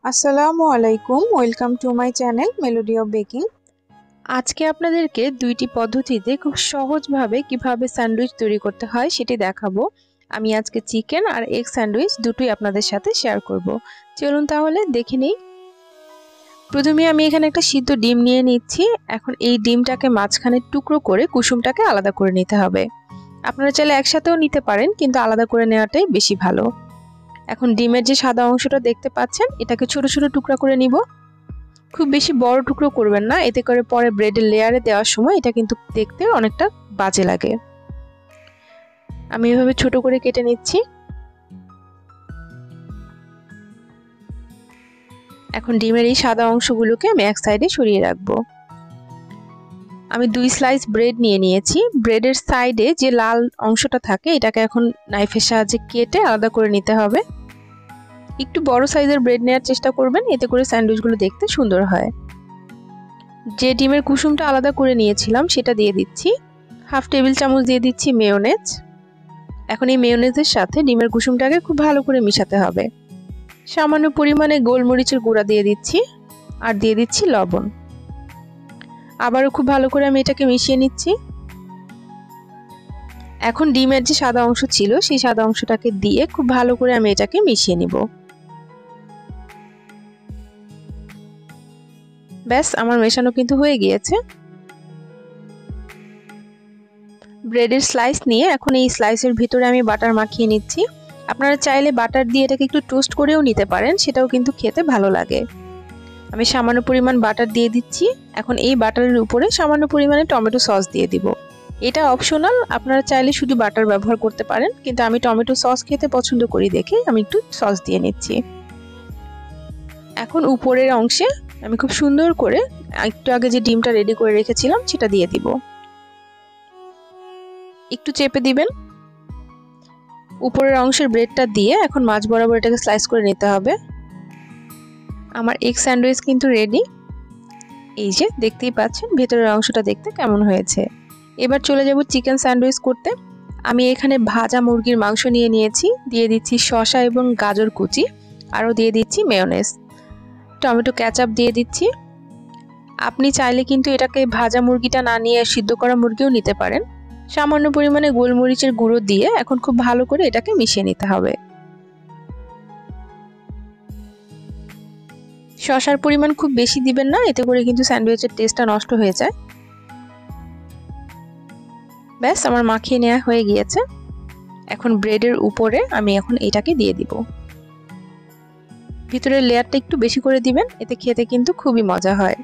আসসালামু আলাইকুম, welcome to my channel melody of baking. আজকে আপনাদেরকে দুইটি পদ্ধতিতে খুব সহজভাবে কিভাবে স্যান্ডউইচ তৈরি করতে হয় সেটি দেখাবো। আমি আজকে চিকেন আর এগ স্যান্ডউইচ দুটোই আপনাদের সাথে শেয়ার করব। চলুন তাহলে দেখে নিই। প্রথমে আমি এখানে একটা সিদ্ধ ডিম নিয়ে নিচ্ছি। এখন এই ডিমটাকে মাঝখানে টুকরো করে কুসুমটাকে আলাদা করে নিতে হবে। আপনারা চাইলে একসাথেও নিতে পারেন, কিন্তু আলাদা করে নেওয়াটাই বেশি ভালো। এখন ডিমের যে সাদা অংশটা দেখতে পাচ্ছেন, এটাকে ছোট ছোট টুকরা করে নিব। খুব বেশি বড় টুকরো করবেন না, এতে করে পরে ব্রেডের লেয়ারে দেওয়ার সময় এটা কিন্তু দেখতে অনেকটা বাজে লাগে। আমি এভাবে ছোট করে কেটে নিচ্ছি। এখন ডিমের এই সাদা অংশগুলোকে আমি এক সাইডে সরিয়ে রাখবো। আমি 2 স্লাইস ব্রেড নিয়ে নিয়েছি। ব্রেডের সাইডে যে লাল অংশটা থাকে এটাকে এখন নাইফের সাহায্যে কেটে আলাদা করে নিতে হবে। একটু বড় সাইজের ব্রেড নেওয়ার চেষ্টা করবেন, এতে করে স্যান্ডউইচগুলো দেখতে সুন্দর হয়। যে ডিমের কুসুমটা আলাদা করে নিয়েছিলাম সেটা দিয়ে দিচ্ছি। হাফ টেবিল চামচ দিয়ে দিচ্ছি মেয়োনেজ। এখন এই মেয়োনেজের সাথে ডিমের কুসুমটাকে খুব ভালো করে মিশাতে হবে। সামান্য পরিমাণে গোলমরিচের গুঁড়া দিয়ে দিচ্ছি আর দিয়ে দিচ্ছি লবণ। আবারও খুব ভালো করে আমি এটাকে মিশিয়ে নিচ্ছি। এখন ডিমের যে সাদা অংশ ছিল সেই সাদা অংশটাকে দিয়ে খুব ভালো করে আমি এটাকে মিশিয়ে নিব। ব্যাস, আমার মেশানো কিন্তু হয়ে গিয়েছে। ব্রেডের স্লাইস নিয়ে এখন এই স্লাইসের ভিতরে আমি বাটার মাখিয়ে নিচ্ছি। আপনারা চাইলে বাটার দিয়ে এটাকে একটু টোস্ট করেও নিতে পারেন, সেটাও কিন্তু খেতে ভালো লাগে। আমি সামান্য পরিমাণ বাটার দিয়ে দিচ্ছি। এখন এই বাটারের উপরে সামান্য পরিমাণে টমেটো সস দিয়ে দিব। এটা অপশনাল, আপনারা চাইলে শুধু বাটার ব্যবহার করতে পারেন, কিন্তু আমি টমেটো সস খেতে পছন্দ করি দেখে আমি একটু সস দিয়ে নিচ্ছি। এখন উপরের অংশে আমি খুব সুন্দর করে একটু আগে যে ডিমটা রেডি করে রেখেছিলাম সেটা দিয়ে দিব। একটু চেপে দিবেন। উপরের অংশের ব্রেডটা দিয়ে এখন মাঝ বরাবর এটাকে স্লাইস করে নিতে হবে। আমার এগ স্যান্ডউইচ কিন্তু রেডি। এই যে দেখতেই পাচ্ছেন ভেতরের অংশটা দেখতে কেমন হয়েছে। এবার চলে যাব চিকেন স্যান্ডউইচ করতে। আমি এখানে ভাজা মুরগির মাংস নিয়ে নিয়েছি, দিয়ে দিচ্ছি শসা এবং গাজর কুচি, আরও দিয়ে দিচ্ছি মেয়োনেজ, টমেটো কেচাপ দিয়ে দিচ্ছি। আপনি চাইলে কিন্তু এটাকে ভাজা মুরগিটা না নিয়ে সিদ্ধ করা মুরগিও নিতে পারেন। সামান্য পরিমাণে গোলমরিচের গুঁড়ো দিয়ে এখন খুব ভালো করে এটাকে মিশিয়ে নিতে হবে। শসার পরিমাণ খুব বেশি দিবেন না, এতে করে কিন্তু স্যান্ডউইচের টেস্টটা নষ্ট হয়ে যায়। ব্যাস, আমার মাখিয়ে নেওয়া হয়ে গিয়েছে। এখন ব্রেডের উপরে আমি এখন এটাকে দিয়ে দিব। ভিতরের লেয়ারটা একটু বেশি করে দিবেন, এতে খেতে কিন্তু খুবই মজা হয়।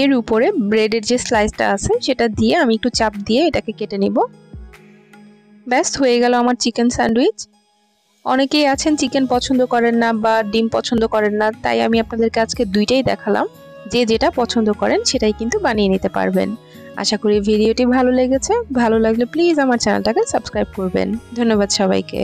এর উপরে ব্রেডের যে স্লাইসটা আছে সেটা দিয়ে আমি একটু চাপ দিয়ে এটাকে কেটে নিব। ব্যাস, হয়ে গেল আমার চিকেন স্যান্ডউইচ। অনেকেই আছেন চিকেন পছন্দ করেন না বা ডিম পছন্দ করেন না, তাই আমি আপনাদেরকে আজকে দুইটাই দেখালাম। যে যেটা পছন্দ করেন সেটাই কিন্তু বানিয়ে নিতে পারবেন। আশা করি ভিডিওটি ভালো লেগেছে। ভালো লাগলে প্লিজ আমার চ্যানেলটাকে সাবস্ক্রাইব করবেন। ধন্যবাদ সবাইকে।